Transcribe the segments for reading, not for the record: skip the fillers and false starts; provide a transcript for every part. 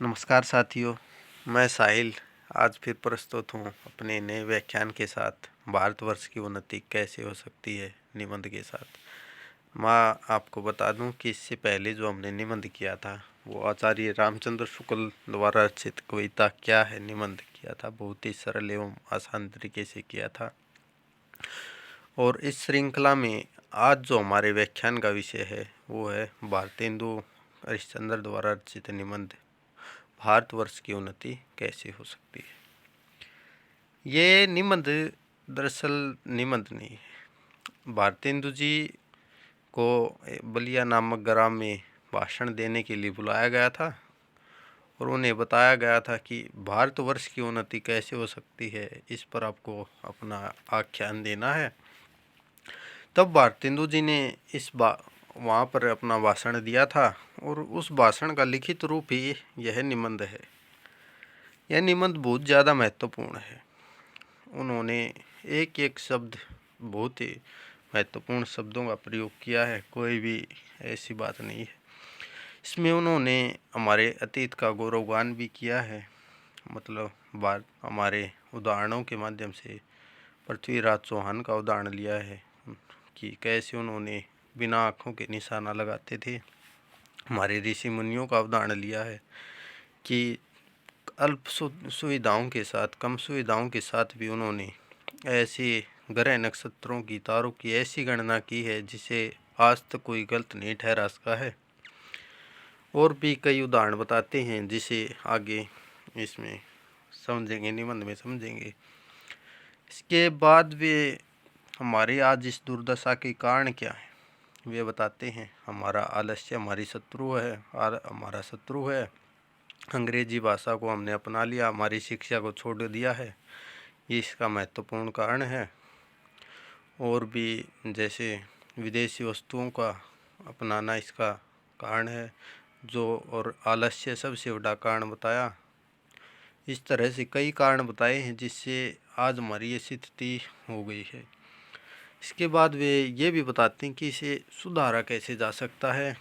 नमस्कार साथियों, मैं साहिल आज फिर प्रस्तुत हूँ अपने नए व्याख्यान के साथ। भारतवर्ष की उन्नति कैसे हो सकती है निबंध के साथ। मैं आपको बता दूं कि इससे पहले जो हमने निबंध किया था वो आचार्य रामचंद्र शुक्ल द्वारा रचित कविता क्या है निबंध किया था। बहुत ही सरल एवं आसान तरीके से किया था। और इस श्रृंखला में आज जो हमारे व्याख्यान का विषय है वो है भारतेंदु हरिश्चंद्र द्वारा रचित निबंध भारतवर्ष की उन्नति कैसे हो सकती है। ये निबंध दरअसल निबंध नहीं है। भारतेंदु जी को बलिया नामक ग्राम में भाषण देने के लिए बुलाया गया था और उन्हें बताया गया था कि भारतवर्ष की उन्नति कैसे हो सकती है, इस पर आपको अपना आख्यान देना है। तब भारतेंदु जी ने वहाँ पर अपना भाषण दिया था और उस भाषण का लिखित रूप ही यह निबंध है। यह निबंध बहुत ज़्यादा महत्वपूर्ण है। उन्होंने एक एक शब्द बहुत ही महत्वपूर्ण शब्दों का प्रयोग किया है, कोई भी ऐसी बात नहीं है। इसमें उन्होंने हमारे अतीत का गौरवगान भी किया है। मतलब हमारे उदाहरणों के माध्यम से पृथ्वीराज चौहान का उदाहरण लिया है कि कैसे उन्होंने बिना आँखों के निशाना लगाते थे। हमारे ऋषि मुनियों का उदाहरण लिया है कि अल्प सुविधाओं के साथ, कम सुविधाओं के साथ भी उन्होंने ऐसे ग्रह नक्षत्रों की, तारों की ऐसी गणना की है जिसे आज तक कोई गलत नहीं ठहरा सका है। और भी कई उदाहरण बताते हैं जिसे आगे इसमें समझेंगे, निबंध में समझेंगे। इसके बाद वे हमारे आज इस दुर्दशा के कारण क्या है वे बताते हैं। हमारा आलस्य हमारी शत्रु है, और हमारा शत्रु है। अंग्रेजी भाषा को हमने अपना लिया, हमारी शिक्षा को छोड़ दिया है, ये इसका महत्वपूर्ण कारण है। और भी जैसे विदेशी वस्तुओं का अपनाना इसका कारण है, जो और आलस्य सबसे बड़ा कारण बताया। इस तरह से कई कारण बताए हैं जिससे आज हमारी ये स्थिति हो गई है। इसके बाद वे ये भी बताते हैं कि इसे सुधारा कैसे जा सकता है।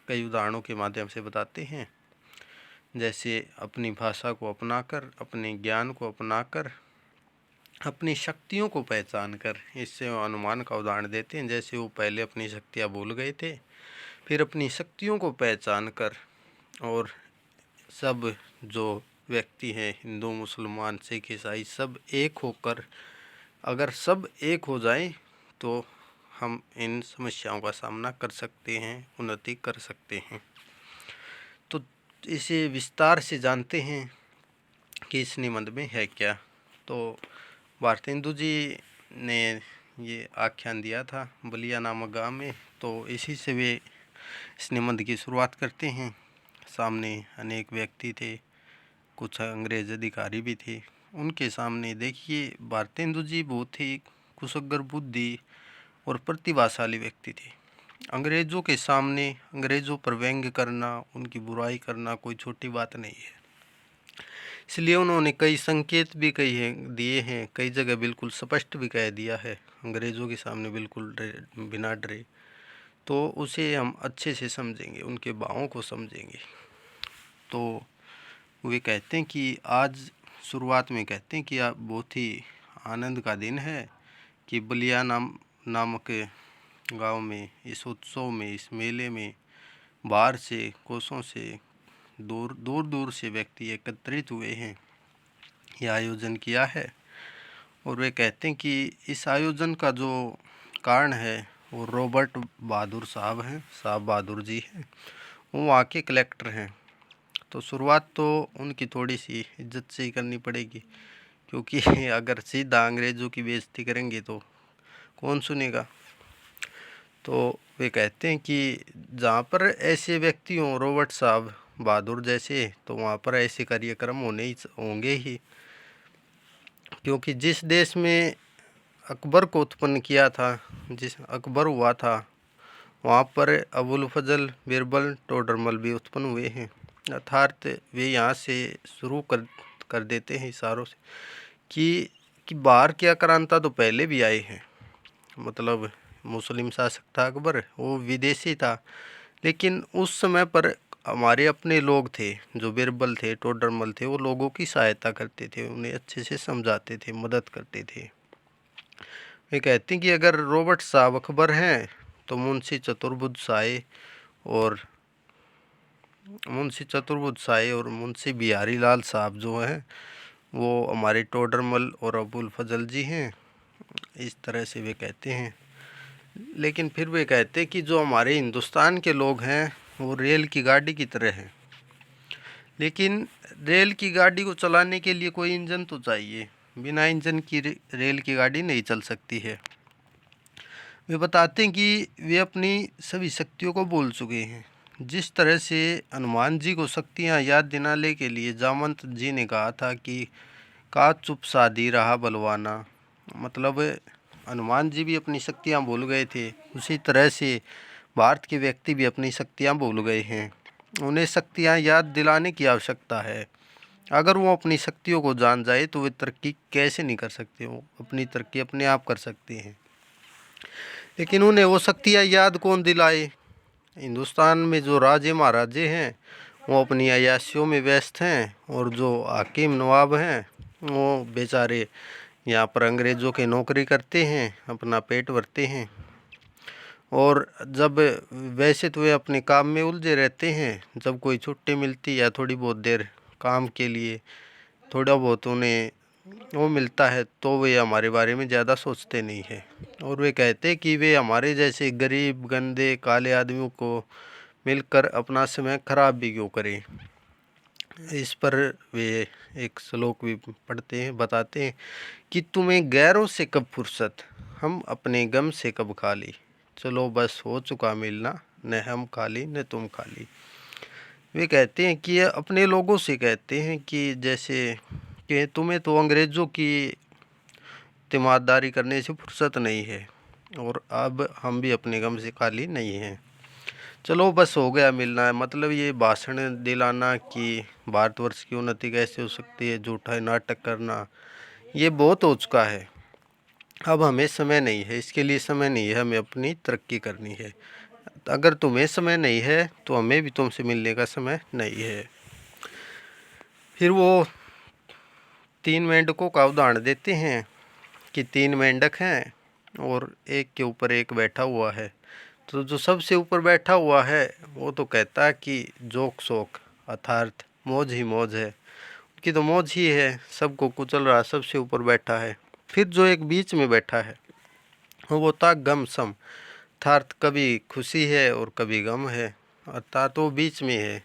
कई उदाहरणों के माध्यम से बताते हैं, जैसे अपनी भाषा को अपनाकर, अपने ज्ञान को अपनाकर, अपनी शक्तियों को पहचान कर। इससे अनुमान का उदाहरण देते हैं, जैसे वो पहले अपनी शक्तियाँ भूल गए थे, फिर अपनी शक्तियों को पहचान कर और सब जो व्यक्ति हैं, हिंदू, मुसलमान, सिख, ईसाई, सब एक होकर, अगर सब एक हो जाएं तो हम इन समस्याओं का सामना कर सकते हैं, उन्नति कर सकते हैं। तो इसे विस्तार से जानते हैं कि इस निबंध में है क्या। तो भारतेंदु जी ने ये आख्यान दिया था बलिया नामक गांव में, तो इसी से वे इस निबंध की शुरुआत करते हैं। सामने अनेक व्यक्ति थे, कुछ अंग्रेज अधिकारी भी थे। उनके सामने देखिए भारतेंदु जी बहुत ही कुशग्र बुद्धि और प्रतिभाशाली व्यक्ति थे। अंग्रेज़ों के सामने अंग्रेज़ों पर व्यंग्य करना, उनकी बुराई करना कोई छोटी बात नहीं है। इसलिए उन्होंने कई संकेत भी दिए हैं, कई जगह बिल्कुल स्पष्ट भी कह दिया है अंग्रेज़ों के सामने बिल्कुल बिना डरे। तो उसे हम अच्छे से समझेंगे, उनके भावों को समझेंगे। तो वे कहते हैं कि आज शुरुआत में कहते हैं कि आप बहुत ही आनंद का दिन है कि बलिया नामक गांव में इस उत्सव में, इस मेले में बाहर से, कोसों से, दूर दूर से व्यक्ति एकत्रित हुए हैं, यह आयोजन किया है। और वे कहते हैं कि इस आयोजन का जो कारण है वो रॉबर्ट बहादुर साहब हैं, साहब बहादुर जी हैं, वो वहाँ के कलेक्टर हैं। तो शुरुआत तो उनकी थोड़ी सी इज्जत से ही करनी पड़ेगी, क्योंकि अगर सीधा अंग्रेज़ों की बेइज्जती करेंगे तो कौन सुनेगा। तो वे कहते हैं कि जहाँ पर ऐसे व्यक्ति हों, रॉबर्ट साहब बहादुर जैसे, तो वहाँ पर ऐसे कार्यक्रम होंगे ही। क्योंकि जिस देश में अकबर को उत्पन्न किया था, जिस अकबर हुआ था, वहाँ पर अबुल फजल, बिरबल, टोडरमल भी उत्पन्न हुए हैं। अर्थात वे यहाँ से शुरू कर देते हैं इशारों से कि बाहर की आक्रांता तो पहले भी आए हैं। मतलब मुस्लिम शासक था अकबर, वो विदेशी था, लेकिन उस समय पर हमारे अपने लोग थे, जो बिरबल थे, टोडरमल थे, वो लोगों की सहायता करते थे, उन्हें अच्छे से समझाते थे, मदद करते थे। वे कहते हैं कि अगर रॉबर्ट साहब अकबर हैं तो और मुंशी बिहारी लाल साहब जो हैं वो हमारे टोडरमल और अबुल फजल जी हैं। इस तरह से वे कहते हैं। लेकिन फिर वे कहते हैं कि जो हमारे हिंदुस्तान के लोग हैं वो रेल की गाड़ी की तरह हैं। लेकिन रेल की गाड़ी को चलाने के लिए कोई इंजन तो चाहिए, बिना इंजन की रेल की गाड़ी नहीं चल सकती है। वे बताते हैं कि वे अपनी सभी शक्तियों को भूल चुके हैं। जिस तरह से हनुमान जी को शक्तियाँ याद दिलाने के लिए जामवंत जी ने कहा था कि का चुप साधी रहा बलवाना, मतलब हनुमान जी भी अपनी शक्तियाँ भूल गए थे। उसी तरह से भारत के व्यक्ति भी अपनी शक्तियाँ भूल गए हैं। उन्हें शक्तियाँ याद दिलाने की आवश्यकता है। अगर वो अपनी शक्तियों को जान जाए तो वे तरक्की कैसे नहीं कर सकते, वो अपनी तरक्की अपने आप कर सकते हैं। लेकिन उन्हें वो शक्तियाँ याद कौन दिलाए। हिंदुस्तान में जो राजे महाराजे हैं वो अपनी अय्याशियों में व्यस्त हैं, और जो हाकिम नवाब हैं वो बेचारे यहाँ पर अंग्रेज़ों के नौकरी करते हैं, अपना पेट भरते हैं। और जब वैसे तो वे अपने काम में उलझे रहते हैं, जब कोई छुट्टी मिलती या थोड़ी बहुत देर काम के लिए थोड़ा बहुत उन्हें वो मिलता है तो वे हमारे बारे में ज़्यादा सोचते नहीं है। और वे कहते कि वे हमारे जैसे गरीब गंदे काले आदमियों को मिलकर अपना समय खराब भी क्यों करें। इस पर वे एक श्लोक भी पढ़ते हैं, बताते हैं कि तुम्हें गैरों से कब फुर्सत, हम अपने गम से कब खाली, चलो बस हो चुका मिलना, न हम खाली न तुम खाली। वे कहते हैं कि ये अपने लोगों से कहते हैं कि जैसे कि तुम्हें तो अंग्रेज़ों की तीमारदारी करने से फुर्सत नहीं है, और अब हम भी अपने गम से खाली नहीं हैं, चलो बस हो गया मिलना है। मतलब ये भाषण दिलाना कि भारतवर्ष की उन्नति कैसे हो सकती है, झूठा नाटक करना, ये बहुत हो चुका है। अब हमें समय नहीं है, इसके लिए समय नहीं है, हमें अपनी तरक्की करनी है। अगर तुम्हें समय नहीं है तो हमें भी तुमसे मिलने का समय नहीं है। फिर वो 3 मेंढकों का उदाहरण देते हैं कि 3 मेंढक हैं और एक के ऊपर एक बैठा हुआ है। तो जो सबसे ऊपर बैठा हुआ है वो तो कहता है कि जोक शोक अर्थात मौज ही मौज है, उनकी तो मौज ही है, सबको कुचल रहा, सबसे ऊपर बैठा है। फिर जो एक बीच में बैठा है वो था गम सम, अर्थात कभी खुशी है और कभी गम है, अर्थात वो बीच में है।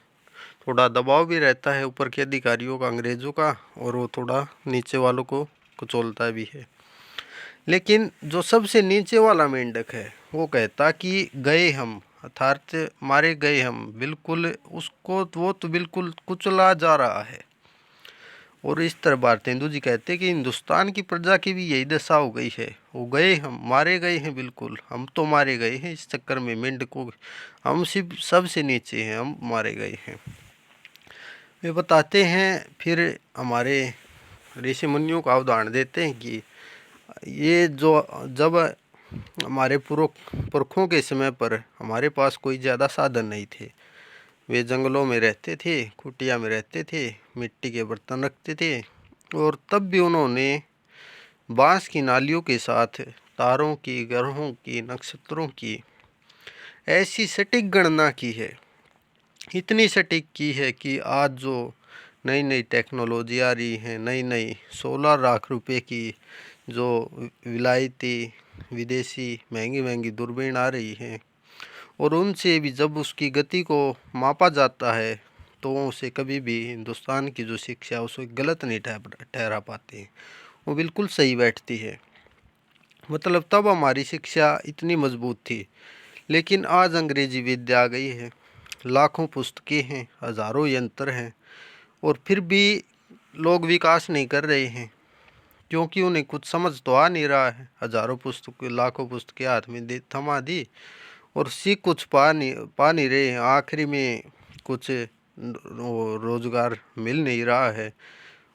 थोड़ा दबाव भी रहता है ऊपर के अधिकारियों का, अंग्रेज़ों का, और वो थोड़ा नीचे वालों को कुचलता भी है। लेकिन जो सबसे नीचे वाला मेंढक है वो कहता कि गए हम, अर्थात मारे गए हम, बिल्कुल उसको वो तो बिल्कुल कुचला जा रहा है। और इस तरह भारतेंदु जी कहते हैं कि हिंदुस्तान की प्रजा की भी यही दशा हो गई है, वो गए हम, मारे गए हैं, बिल्कुल हम तो मारे गए हैं। इस चक्कर में मेंढकों हम सिर्फ सबसे नीचे हैं, हम मारे गए हैं। वे बताते हैं फिर हमारे ऋषि मुनियों का उदाहरण देते हैं कि ये जो जब हमारे पुरखों के समय पर हमारे पास कोई ज़्यादा साधन नहीं थे, वे जंगलों में रहते थे, कुटिया में रहते थे, मिट्टी के बर्तन रखते थे, और तब भी उन्होंने बांस की नालियों के साथ तारों की, ग्रहों की, नक्षत्रों की ऐसी सटीक गणना की है, इतनी सटीक की है कि आज जो नई नई टेक्नोलॉजी आ रही है, नई नई 16 लाख रुपए की जो विलायती विदेशी महंगी महंगी दूरबीन आ रही हैं, और उनसे भी जब उसकी गति को मापा जाता है तो उसे कभी भी हिंदुस्तान की जो शिक्षा उसे गलत नहीं ठहरा पाते, वो बिल्कुल सही बैठती है। मतलब तब हमारी शिक्षा इतनी मजबूत थी। लेकिन आज अंग्रेजी विद्या आ गई है, लाखों पुस्तकें हैं, हज़ारों यंत्र हैं, और फिर भी लोग विकास नहीं कर रहे हैं, क्योंकि उन्हें कुछ समझ तो आ नहीं रहा है। हज़ारों पुस्तकें, लाखों पुस्तकें हाथ में दे थमा दी और सीख कुछ पा नहीं रहे हैं। आखिरी में कुछ रोज़गार मिल नहीं रहा है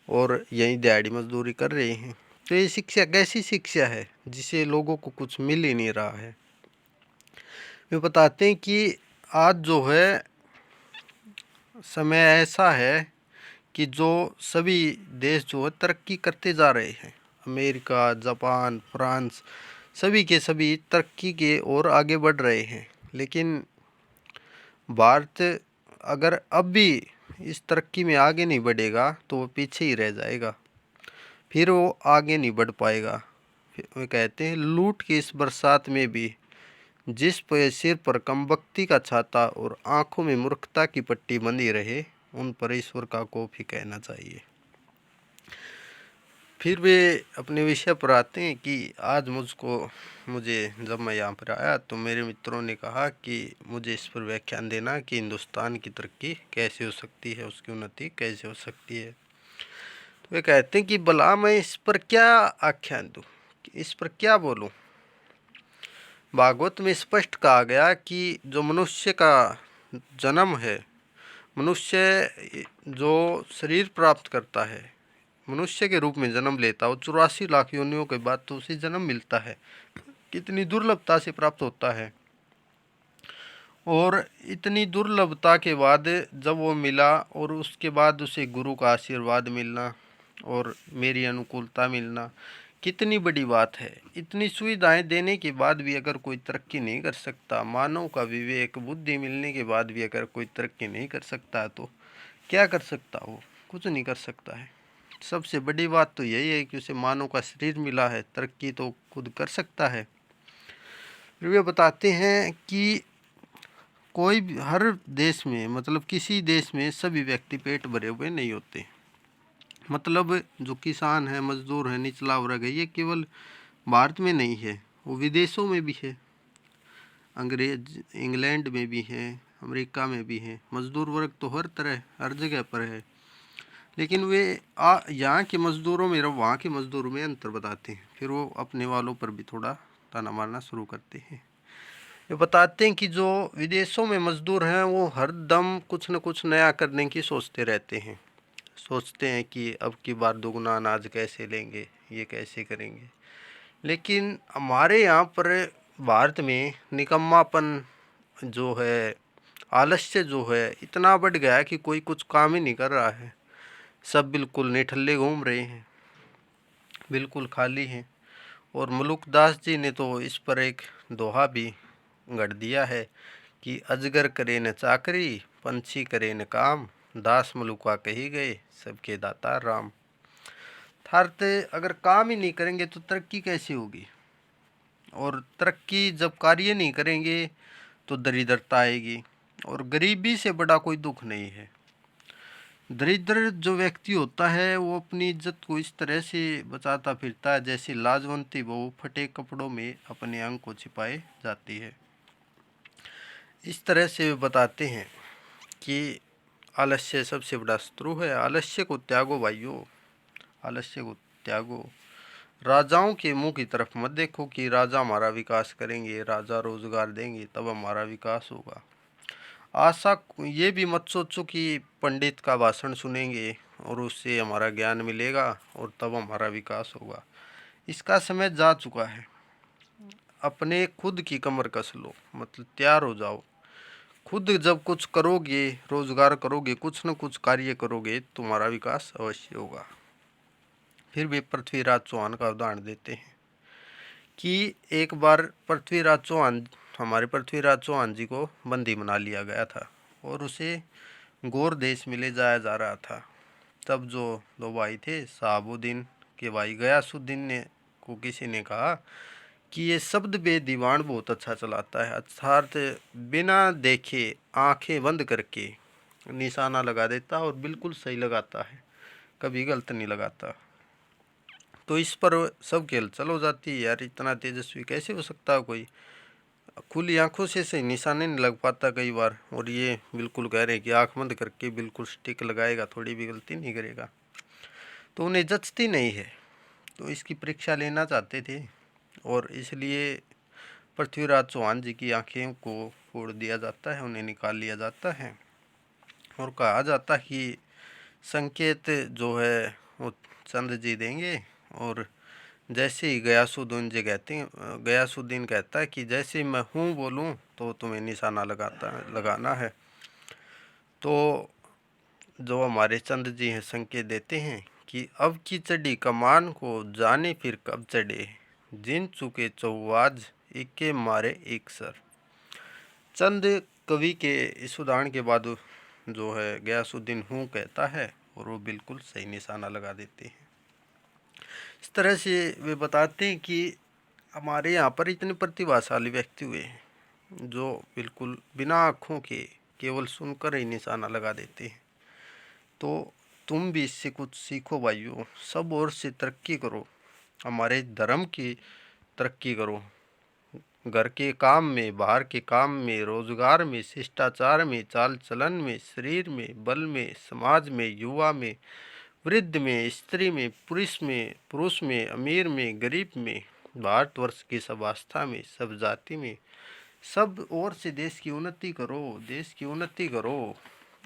और यहीं दिहाड़ी मजदूरी कर रहे हैं। तो ये शिक्षा कैसी शिक्षा है जिसे लोगों को कुछ मिल ही नहीं रहा है। वे बताते हैं कि आज जो है समय ऐसा है कि जो सभी देश जो है तरक्की करते जा रहे हैं। अमेरिका, जापान, फ्रांस, सभी के सभी तरक्की के ओर आगे बढ़ रहे हैं। लेकिन भारत अगर अब भी इस तरक्की में आगे नहीं बढ़ेगा तो वो पीछे ही रह जाएगा, फिर वो आगे नहीं बढ़ पाएगा। वे कहते हैं, लूट की इस बरसात में भी जिस पे सिर पर कमबख्ती का छाता और आंखों में मूर्खता की पट्टी बंधी रहे, उन पर ईश्वर का कोप ही कहना चाहिए। फिर वे अपने विषय पर आते हैं कि आज मुझे जब मैं यहाँ पर आया तो मेरे मित्रों ने कहा कि मुझे इस पर व्याख्यान देना कि हिंदुस्तान की तरक्की कैसे हो सकती है, उसकी उन्नति कैसे हो सकती है। तो वे कहते हैं कि भला मैं इस पर क्या आख्यान दूँ, इस पर क्या बोलूँ। भागवत में स्पष्ट कहा गया कि जो मनुष्य का जन्म है, मनुष्य जो शरीर प्राप्त करता है, मनुष्य के रूप में जन्म लेता है, वो 84 लाख योनियों के बाद तो उसे जन्म मिलता है। कितनी दुर्लभता से प्राप्त होता है। और इतनी दुर्लभता के बाद जब वो मिला और उसके बाद उसे गुरु का आशीर्वाद मिलना और मेरी अनुकूलता मिलना, कितनी बड़ी बात है। इतनी सुविधाएं देने के बाद भी अगर कोई तरक्की नहीं कर सकता, मानव का विवेक बुद्धि मिलने के बाद भी अगर कोई तरक्की नहीं कर सकता, तो क्या कर सकता? वो कुछ नहीं कर सकता है। सबसे बड़ी बात तो यही है कि उसे मानव का शरीर मिला है, तरक्की तो खुद कर सकता है। फिर वे बताते हैं कि कोई भी हर देश में, मतलब किसी देश में सभी व्यक्ति पेट भरे हुए नहीं होते। मतलब जो किसान है, मजदूर है, निचला वर्ग है, ये केवल भारत में नहीं है, वो विदेशों में भी है। इंग्लैंड में भी है, अमेरिका में भी है। मजदूर वर्ग तो हर तरह हर जगह पर है। लेकिन वे यहाँ के मज़दूरों में और वहाँ के मज़दूरों में अंतर बताते हैं। फिर वो अपने वालों पर भी थोड़ा ताना मारना शुरू करते हैं। ये बताते हैं कि जो विदेशों में मज़दूर हैं वो हर दम कुछ न कुछ नया करने की सोचते रहते हैं। सोचते हैं कि अब की बार दोगुना अनाज कैसे लेंगे, ये कैसे करेंगे। लेकिन हमारे यहाँ पर भारत में निकम्मापन जो है, आलस्य जो है, इतना बढ़ गया है कि कोई कुछ काम ही नहीं कर रहा है। सब बिल्कुल निठल्ले घूम रहे हैं, बिल्कुल खाली हैं। और मलुकदास जी ने तो इस पर एक दोहा भी गढ़ दिया है कि अजगर करे न चाकरी, पंछी करे न काम, दास मलुका कही गए, सबके दाता राम। अर्थात अगर काम ही नहीं करेंगे तो तरक्की कैसे होगी? और तरक्की जब कार्य नहीं करेंगे तो दरिद्रता आएगी। और गरीबी से बड़ा कोई दुख नहीं है। दरिद्र जो व्यक्ति होता है वो अपनी इज्जत को इस तरह से बचाता फिरता है जैसे लाजवंती बहू फटे कपड़ों में अपने अंग को छिपाए जाती है। इस तरह से वे बताते हैं कि आलस्य सबसे बड़ा शत्रु है। आलस्य को त्यागो भाइयों, आलस्य को त्यागो। राजाओं के मुंह की तरफ मत देखो कि राजा हमारा विकास करेंगे, राजा रोजगार देंगे तब हमारा विकास होगा। आशा ये भी मत सोचो कि पंडित का भाषण सुनेंगे और उससे हमारा ज्ञान मिलेगा और तब हमारा विकास होगा। इसका समय जा चुका है। अपने खुद की कमर कस लो, मतलब तैयार हो जाओ। खुद जब कुछ करोगे, रोजगार करोगे, कुछ न कुछ कार्य करोगे, तुम्हारा विकास अवश्य होगा। फिर भी पृथ्वीराज चौहान का उदाहरण देते हैं कि एक बार हमारे पृथ्वीराज चौहान जी को बंदी बना लिया गया था और उसे गौर देश में ले जाया जा रहा था। तब जो दो भाई थे, शहाबुद्दीन के भाई गयासुद्दीन ने को किसी ने कहा कि ये शब्द बे दीवान बहुत अच्छा चलाता है, अर्थात बिना देखे आंखें बंद करके निशाना लगा देता और बिल्कुल सही लगाता है, कभी गलत नहीं लगाता। तो इस पर सबकी हलचल हो जाती है, यार इतना तेजस्वी कैसे हो सकता है कोई? खुली आंखों से सही निशाने नहीं लग पाता कई बार, और ये बिल्कुल कह रहे हैं कि आंख बंद करके बिल्कुल स्टिक लगाएगा, थोड़ी भी गलती नहीं करेगा। तो उन्हें जचती नहीं है, तो इसकी परीक्षा लेना चाहते थे और इसलिए पृथ्वीराज चौहान जी की आंखें को फोड़ दिया जाता है, उन्हें निकाल लिया जाता है और कहा जाता है कि संकेत जो है वो चंद्र जी देंगे। और जैसे ही गयासुद्दीन कहता है कि जैसे मैं हूँ बोलूँ तो तुम्हें निशाना लगाना है। तो जो हमारे चंद जी हैं संकेत देते हैं कि अब की चढ़ी कमान को जाने फिर कब चढ़े, जिन चुके चौवाज इक्के मारे एक सर। चंद कवि के इस उदाहरण के बाद जो है गयासुद्दीन हूँ कहता है और वो बिल्कुल सही निशाना लगा देते हैं। इस तरह से वे बताते हैं कि हमारे यहाँ पर इतने प्रतिभाशाली व्यक्ति हुए हैं जो बिल्कुल बिना आँखों के केवल सुनकर ही निशाना लगा देते हैं। तो तुम भी इससे कुछ सीखो भाइयों, सब ओर से तरक्की करो, हमारे धर्म की तरक्की करो, घर के काम में, बाहर के काम में, रोजगार में, शिष्टाचार में, चाल चलन में, शरीर में, बल में, समाज में, युवा में, वृद्ध में, स्त्री में, पुरुष में, अमीर में, गरीब में, भारतवर्ष की सब आस्था में, सब जाति में, सब ओर से देश की उन्नति करो, देश की उन्नति करो,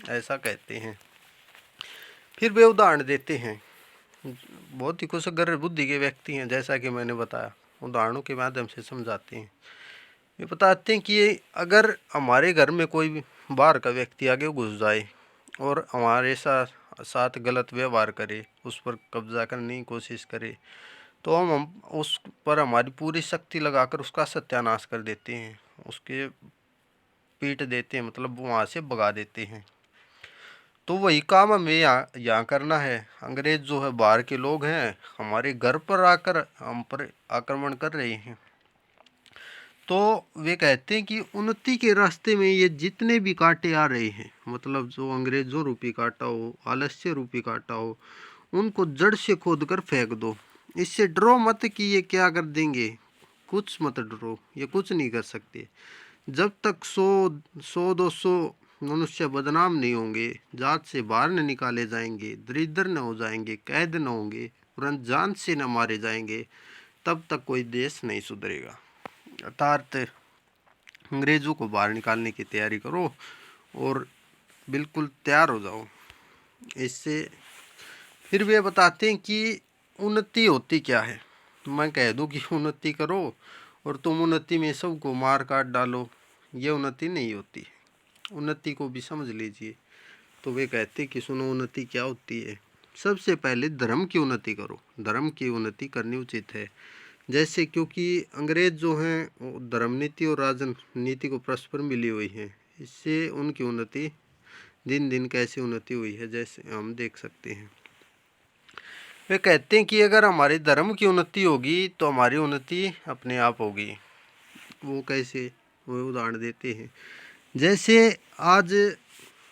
ऐसा कहते हैं। फिर वे उदाहरण देते हैं, बहुत ही कुशल बुद्धि के व्यक्ति हैं, जैसा कि मैंने बताया, उदाहरणों के माध्यम से समझाते हैं। वे बताते हैं कि अगर हमारे घर में कोई बाहर का व्यक्ति आगे घुस जाए और हमारे साथ गलत व्यवहार करे, उस पर कब्जा करने की कोशिश करे, तो हम उस पर हमारी पूरी शक्ति लगाकर उसका सत्यानाश कर देते हैं, उसके पीट देते हैं, मतलब वहाँ से भगा देते हैं। तो वही काम हमें यहाँ करना है। अंग्रेज जो है बाहर के लोग हैं, हमारे घर पर आकर हम पर आक्रमण कर रहे हैं। तो वे कहते हैं कि उन्नति के रास्ते में ये जितने भी कांटे आ रहे हैं, मतलब जो अंग्रेजों रूपी कांटा हो, आलस्य रूपी कांटा हो, उनको जड़ से खोद कर फेंक दो। इससे डरो मत कि ये क्या कर देंगे, कुछ मत डरो, ये कुछ नहीं कर सकते। जब तक 100-200 मनुष्य बदनाम नहीं होंगे, जात से बाहर न निकाले जाएंगे, दरिद्र न हो जाएंगे, कैद न होंगे और अनजान से न मारे जाएंगे, तब तक कोई देश नहीं सुधरेगा। अर्थात अंग्रेज़ों को बाहर निकालने की तैयारी करो और बिल्कुल तैयार हो जाओ। इससे फिर वे बताते हैं कि उन्नति होती क्या है। मैं कह दूं कि उन्नति करो और तुम उन्नति में सबको मार काट डालो, ये उन्नति नहीं होती। उन्नति को भी समझ लीजिए। तो वे कहते कि सुनो उन्नति क्या होती है। सबसे पहले धर्म की उन्नति करो, धर्म की उन्नति करनी उचित है। जैसे क्योंकि अंग्रेज जो हैं वो धर्म नीति और राजनीति को परस्पर मिली हुई है, इससे उनकी उन्नति दिन दिन कैसे उन्नति हुई है जैसे हम देख सकते हैं। वे कहते हैं कि अगर हमारे धर्म की उन्नति होगी तो हमारी उन्नति अपने आप होगी। वो कैसे, वो उदाहरण देते हैं। जैसे आज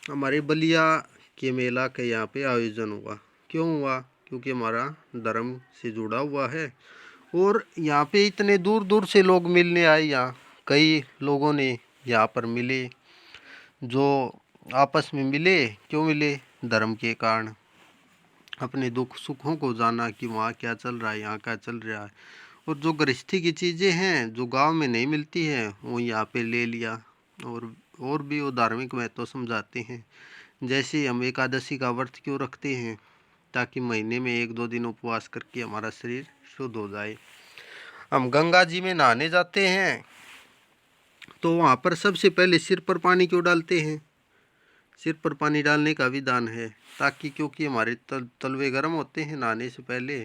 हमारे बलिया के मेला के यहाँ पे आयोजन हुआ, क्यों हुआ? क्योंकि हमारा धर्म से जुड़ा हुआ है और यहाँ पे इतने दूर दूर से लोग मिलने आए। यहाँ कई लोगों ने यहाँ पर मिले, जो आपस में मिले, क्यों मिले? धर्म के कारण। अपने दुख सुखों को जाना कि वहाँ क्या चल रहा है, यहाँ क्या चल रहा है, और जो गृहस्थी की चीज़ें हैं जो गांव में नहीं मिलती हैं वो यहाँ पे ले लिया। और भी वो धार्मिक महत्व समझाते हैं। जैसे हम एकादशी का व्रत क्यों रखते हैं? ताकि महीने में 1-2 दिन उपवास करके हमारा शरीर शुद्ध हो जाए। हम गंगा जी में नहाने जाते हैं तो वहाँ पर सबसे पहले सिर पर पानी क्यों डालते हैं? सिर पर पानी डालने का विधान है ताकि, क्योंकि हमारे तलवे गर्म होते हैं नहाने से पहले,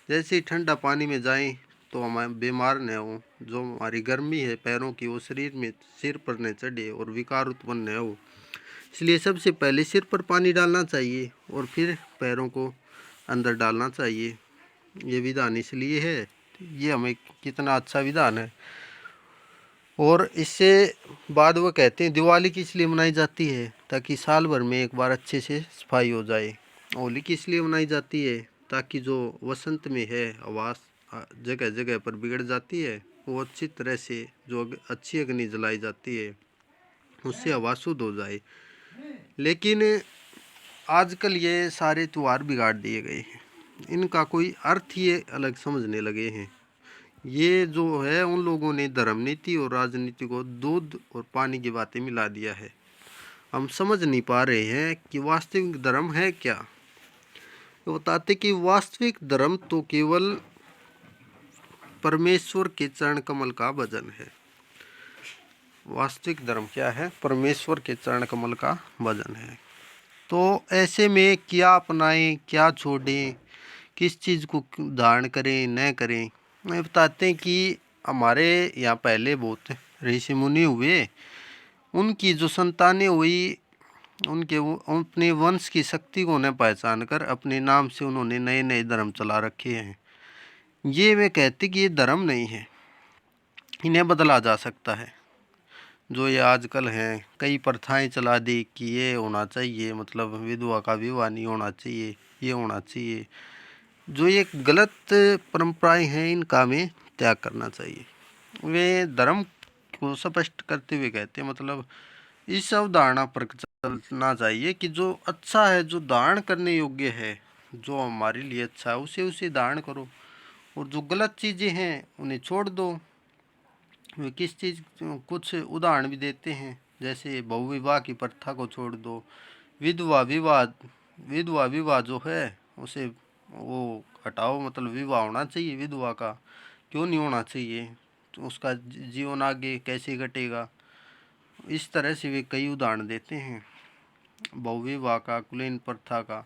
जैसे ही ठंडा पानी में जाएं तो हम बीमार न हो, जो हमारी गर्मी है पैरों की वो शरीर में सिर पर न चढ़े और विकार उत्पन्न न हो। इसलिए सबसे पहले सिर पर पानी डालना चाहिए और फिर पैरों को अंदर डालना चाहिए। ये विधान इसलिए है, ये हमें कितना अच्छा विधान है। और इससे बाद वो कहते हैं दिवाली किस लिए मनाई जाती है? ताकि साल भर में एक बार अच्छे से सफाई हो जाए। होली किस लिए मनाई जाती है? ताकि जो वसंत में है आवास जगह जगह पर बिगड़ जाती है, वो अच्छी तरह से जो अच्छी अग्नि जलाई जाती है उससे हवा शुद्ध हो जाए। लेकिन आजकल ये सारे त्यौहार बिगाड़ दिए गए हैं, इनका कोई अर्थ ही अलग समझने लगे हैं। ये जो है उन लोगों ने धर्म नीति और राजनीति को दूध और पानी की बातें मिला दिया है। हम समझ नहीं पा रहे हैं कि वास्तविक धर्म है क्या। तो बताते कि वास्तविक धर्म तो केवल परमेश्वर के चरण कमल का भजन है। वास्तविक धर्म क्या है? परमेश्वर के चरण कमल का भजन है। तो ऐसे में क्या अपनाएं, क्या छोड़ें, किस चीज़ को धारण करें, न करें। मैं बताते हैं कि हमारे यहाँ पहले बहुत ऋषि मुनि हुए, उनकी जो संतानें हुई, उनके अपने वंश की शक्ति को न पहचान कर अपने नाम से उन्होंने नए नए धर्म चला रखे हैं। ये वे कहते कि ये धर्म नहीं है, इन्हें बदला जा सकता है। जो ये आजकल हैं, कई प्रथाएं चला दी कि ये होना चाहिए, मतलब विधवा का विवाह नहीं होना चाहिए, ये होना चाहिए। जो ये गलत परंपराएं हैं, इनका हमें त्याग करना चाहिए। वे धर्म को स्पष्ट करते हुए कहते हैं, मतलब इस अवधारणा पर चलना चाहिए कि जो अच्छा है, जो धारण करने योग्य है, जो हमारे लिए अच्छा है, उसे उसे धारण करो, और जो गलत चीज़ें हैं उन्हें छोड़ दो। वे किस चीज़, कुछ उदाहरण भी देते हैं, जैसे बहुविवाह की प्रथा को छोड़ दो, विधवा विवाह विधवा विवाह जो है उसे वो हटाओ, मतलब विवाह होना चाहिए विधवा का, क्यों नहीं होना चाहिए, तो उसका जीवन आगे कैसे कटेगा। इस तरह से वे कई उदाहरण देते हैं बहुविवाह का, कुलीन प्रथा का।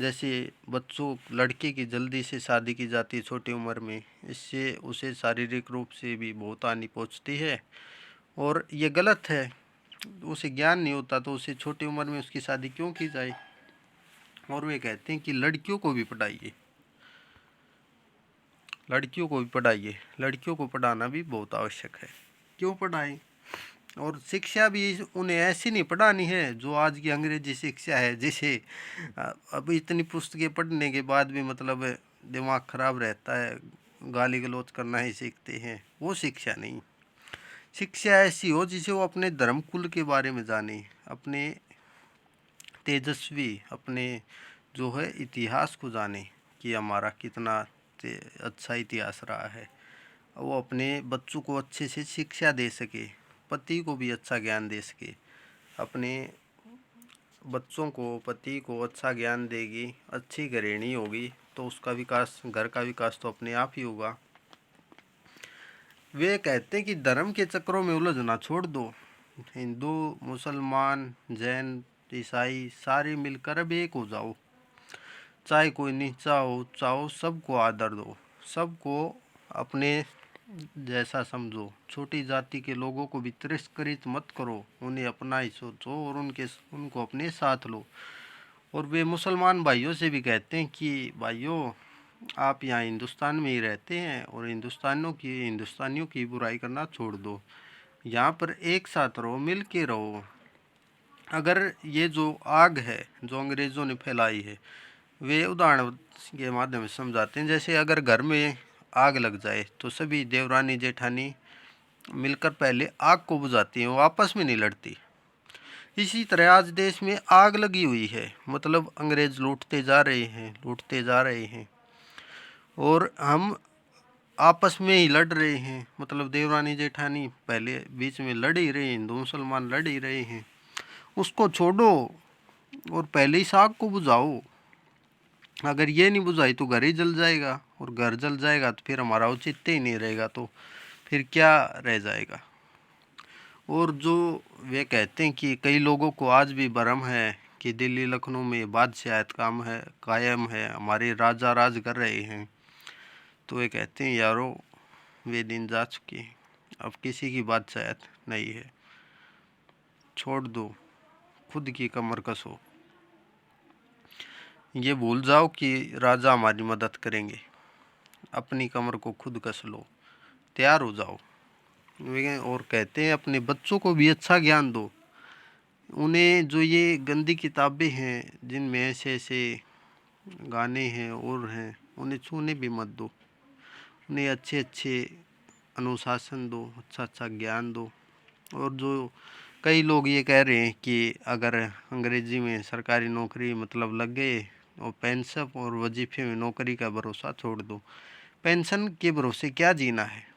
जैसे बच्चों, लड़के की जल्दी से शादी की जाती है छोटी उम्र में, इससे उसे शारीरिक रूप से भी बहुत हानि पहुंचती है, और ये गलत है। उसे ज्ञान नहीं होता तो उसे छोटी उम्र में उसकी शादी क्यों की जाए। और वे कहते हैं कि लड़कियों को भी पढ़ाइए, लड़कियों को भी पढ़ाइए, लड़कियों को पढ़ाना भी बहुत आवश्यक है। क्यों पढ़ाएं। और शिक्षा भी उन्हें ऐसी नहीं पढ़ानी है जो आज की अंग्रेजी शिक्षा है, जिसे अब इतनी पुस्तकें पढ़ने के बाद भी मतलब दिमाग खराब रहता है, गाली गलौज करना ही सीखते हैं। वो शिक्षा नहीं। शिक्षा ऐसी हो जिसे वो अपने धर्म कुल के बारे में जाने, अपने तेजस्वी, अपने जो है इतिहास को जाने कि हमारा कितना अच्छा इतिहास रहा है। वो अपने बच्चों को अच्छे से शिक्षा दे सके, पति को भी अच्छा ज्ञान दे सके। अपने बच्चों को, पति को अच्छा ज्ञान देगी, अच्छी गृहिणी होगी, तो उसका विकास, घर का विकास तो अपने आप ही होगा। वे कहते हैं कि धर्म के चक्रों में उलझना छोड़ दो। हिंदू, मुसलमान, जैन, ईसाई सारे मिलकर अब एक हो जाओ। चाहे कोई नीचा हो, ऊंचा हो, सबको आदर दो, सबको अपने जैसा समझो। छोटी जाति के लोगों को भी तिरस्कृत मत करो, उन्हें अपना ही सोचो और उनको अपने साथ लो। और वे मुसलमान भाइयों से भी कहते हैं कि भाइयों, आप यहाँ हिंदुस्तान में ही रहते हैं और हिंदुस्तानियों की बुराई करना छोड़ दो। यहाँ पर एक साथ रहो, मिल के रहो। अगर ये जो आग है जो अंग्रेज़ों ने फैलाई है, वे उदाहरण के माध्यम से समझाते हैं। जैसे अगर घर में आग लग जाए तो सभी देवरानी जेठानी मिलकर पहले आग को बुझाती हैं, वो आपस में नहीं लड़ती। इसी तरह आज देश में आग लगी हुई है, मतलब अंग्रेज लूटते जा रहे हैं, लूटते जा रहे हैं, और हम आपस में ही लड़ रहे हैं। मतलब देवरानी जेठानी पहले बीच में लड़ ही रहे हैं, हिंदू मुसलमान लड़ ही रहे हैं। उसको छोड़ो और पहले इस आग को बुझाओ। अगर ये नहीं बुझाई तो घर ही जल जाएगा, और घर जल जाएगा तो फिर हमारा औचित्य ही नहीं रहेगा, तो फिर क्या रह जाएगा। और जो वे कहते हैं कि कई लोगों को आज भी भ्रम है कि दिल्ली लखनऊ में बादशाहत कायम है, हमारे राजा राज कर रहे हैं। तो वे कहते हैं यारो, वे दिन जा चुके, अब किसी की बादशाहत नहीं है। छोड़ दो, खुद की कमर कसो। ये भूल जाओ कि राजा हमारी मदद करेंगे, अपनी कमर को खुद कस लो, तैयार हो जाओ। और कहते हैं अपने बच्चों को भी अच्छा ज्ञान दो। उन्हें जो ये गंदी किताबें हैं जिनमें ऐसे ऐसे गाने हैं और हैं, उन्हें छूने भी मत दो। उन्हें अच्छे अच्छे अनुशासन दो, अच्छा अच्छा ज्ञान दो। और जो कई लोग ये कह रहे हैं कि अगर अंग्रेजी में सरकारी नौकरी मतलब लग गए और पेंशन और वजीफे में नौकरी का भरोसा छोड़ दो। पेंशन के भरोसे क्या जीना है।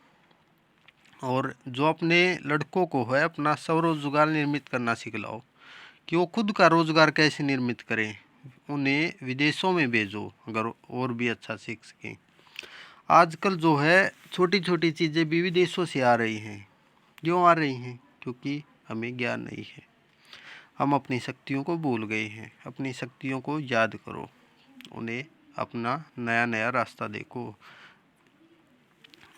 और जो अपने लड़कों को है अपना स्वरोजगार निर्मित करना सिखलाओ कि वो खुद का रोजगार कैसे निर्मित करें। उन्हें विदेशों में भेजो अगर और भी अच्छा सीख सकें। आजकल जो है छोटी छोटी चीज़ें भी विदेशों से आ रही हैं। क्यों आ रही हैं? क्योंकि हमें ज्ञान नहीं है। हम अपनी शक्तियों को भूल गए हैं। अपनी शक्तियों को याद करो, उन्हें अपना नया नया रास्ता देखो।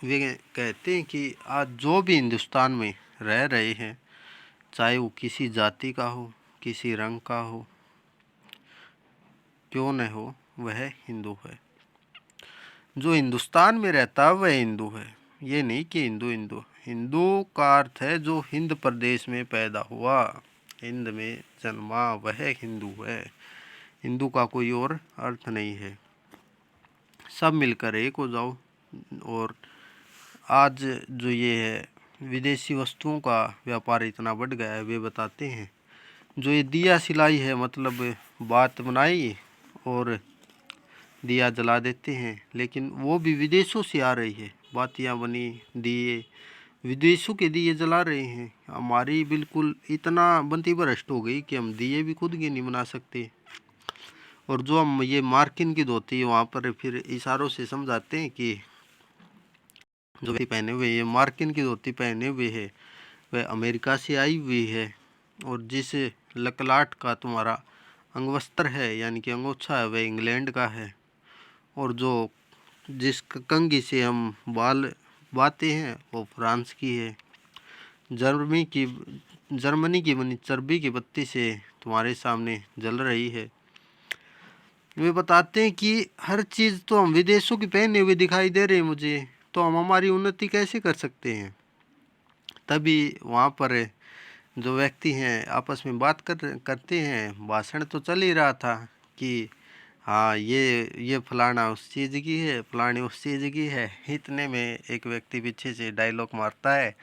वे कहते हैं कि आज जो भी हिंदुस्तान में रह रहे हैं, चाहे वो किसी जाति का हो, किसी रंग का हो, क्यों न हो, वह हिंदू है। जो हिंदुस्तान में रहता है वह हिंदू है। ये नहीं कि हिंदू हिंदू। हिंदू का अर्थ है जो हिंद प्रदेश में पैदा हुआ, हिंद में जन्मा, वह हिंदू है। हिंदू का कोई और अर्थ नहीं है। सब मिलकर एक हो जाओ। और आज जो ये है विदेशी वस्तुओं का व्यापार इतना बढ़ गया है, वे बताते हैं जो ये दिया सिलाई है, मतलब बात बनाई और दिया जला देते हैं, लेकिन वो भी विदेशों से आ रही है। बातियाँ बनी, दिए विदेशों के दिए जला रहे हैं। हमारी बिल्कुल इतना बनती भ्रष्ट हो गई कि हम दिए भी खुद के नहीं बना सकते। और जो हम ये मार्किन की धोती है वहाँ पर फिर इशारों से समझाते हैं कि जो व्यक्ति पहने हुए ये मार्किन की धोती पहने हुए है वह अमेरिका से आई हुई है। और जिस लकलाट का तुम्हारा अंगवस्त्र है यानी कि अंगोछा है, वह इंग्लैंड का है। और जो जिस कंघी से हम बाल बाते हैं वो फ्रांस की है। जर्मनी की बनी चर्बी की बत्ती से तुम्हारे सामने जल रही है। वे बताते हैं कि हर चीज़ तो हम विदेशों की पहने हुए दिखाई दे रहे हैं मुझे, तो हम हमारी उन्नति कैसे कर सकते हैं। तभी वहाँ पर जो व्यक्ति हैं आपस में बात करते हैं। भाषण तो चल ही रहा था कि हाँ ये फलाना उस चीज़ की है, फलानी उस चीज़ की है। इतने में एक व्यक्ति पीछे से डायलॉग मारता है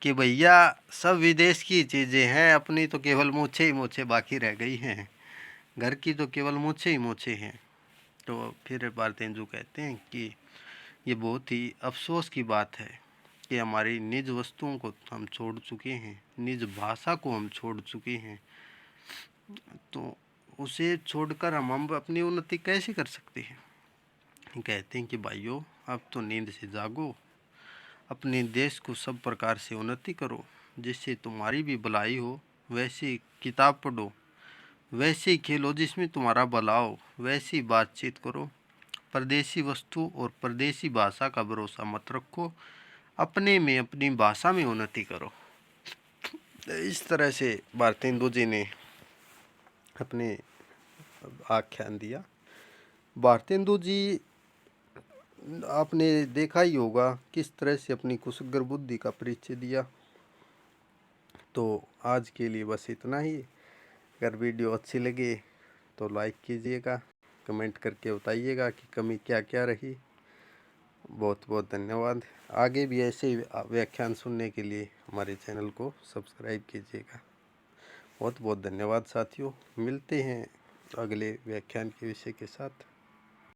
कि भैया सब विदेश की चीज़ें हैं, अपनी तो केवल मूछे ही मूछे बाकी रह गई हैं, घर की तो केवल मूछे ही मूछे हैं। तो फिर भारतेंदु कहते हैं कि ये बहुत ही अफसोस की बात है कि हमारी निज वस्तुओं को हम छोड़ चुके हैं, निज भाषा को हम छोड़ चुके हैं। तो उसे छोड़कर हम अपनी उन्नति कैसे कर सकते हैं। कहते हैं कि भाइयों अब तो नींद से जागो, अपने देश को सब प्रकार से उन्नति करो, जिससे तुम्हारी भी भलाई हो। वैसी किताब पढ़ो, वैसे खेलो जिसमें तुम्हारा भला हो, वैसी बातचीत करो। परदेसी वस्तु और परदेसी भाषा का भरोसा मत रखो, अपने में अपनी भाषा में उन्नति करो। इस तरह से भारतेंदु जी ने अपने आख्यान दिया। भारतेंदु जी आपने देखा ही होगा किस तरह से अपनी कुशग्र बुद्धि का परिचय दिया। तो आज के लिए बस इतना ही। अगर वीडियो अच्छी लगे तो लाइक कीजिएगा, कमेंट करके बताइएगा कि कमी क्या क्या रही। बहुत बहुत धन्यवाद। आगे भी ऐसे व्याख्यान सुनने के लिए हमारे चैनल को सब्सक्राइब कीजिएगा। बहुत बहुत धन्यवाद साथियों। मिलते हैं अगले व्याख्यान के विषय के साथ।